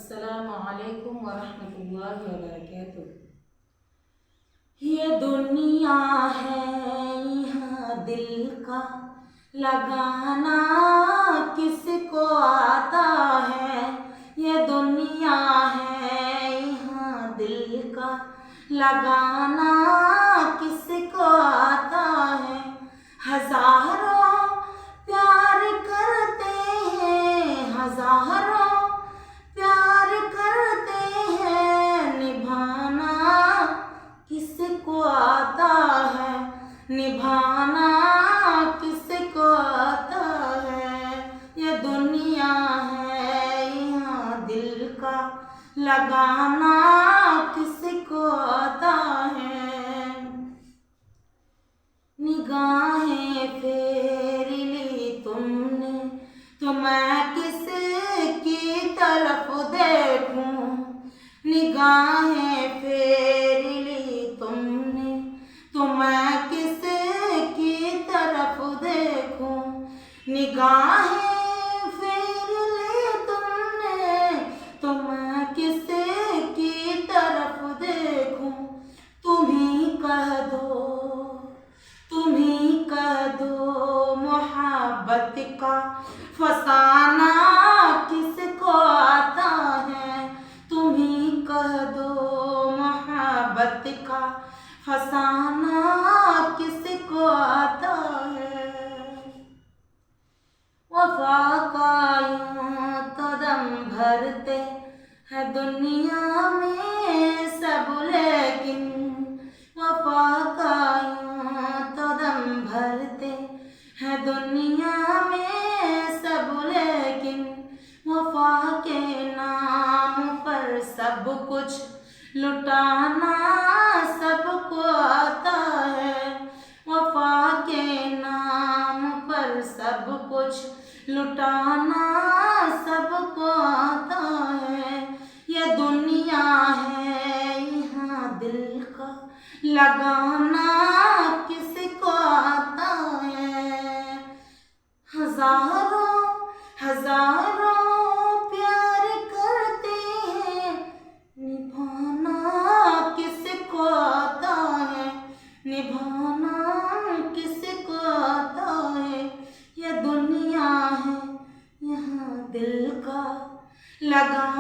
अस्सलामु अलैकुम वरहमतुल्लाहि वबरकातुह। ये दुनिया है यहाँ दिल का लगाना किसको आता है। ये दुनिया है यहाँ दिल का लगाना किसको आता है। हजारों प्यार करते हैं, हजारों प्यार करते हैं, निभाना किसको आता है, निभाना किसको आता है। ये दुनिया है यहाँ दिल का लगाना किसको आता है। निगाहें फेर ली तुमने तो मैं किसकी तरफ देखूं। निगाहें फेर ली तुमने तो मैं किसकी तरफ देखूं। निगाहें फेर ली तुमने तो मैं किसकी तरफ देखूं। तुम्ही कह दो, तुम्ही कह दो मोहब्बत का फसाना किसको आता है। तुम्ही कह दो मोहब्बत का फसाना किसको आता है। वफा का यूं तो दम भरते है दुनिया में सब, लेकिन वफा का यूं तो दम भरते है दुनिया में सब, लेकिन वफा के नाम पर सब कुछ लुटाना सबको आता है। वफा के नाम पर सब कुछ लुटाना सबको आता है। ये दुनिया है यहाँ दिल का लगाना किसको आता है। हजारों हजारों प्यार करते हैं, निभाना किसको आता है, निभाना किसको आता है। ये दुनिया है यहाँ दिल का लगाना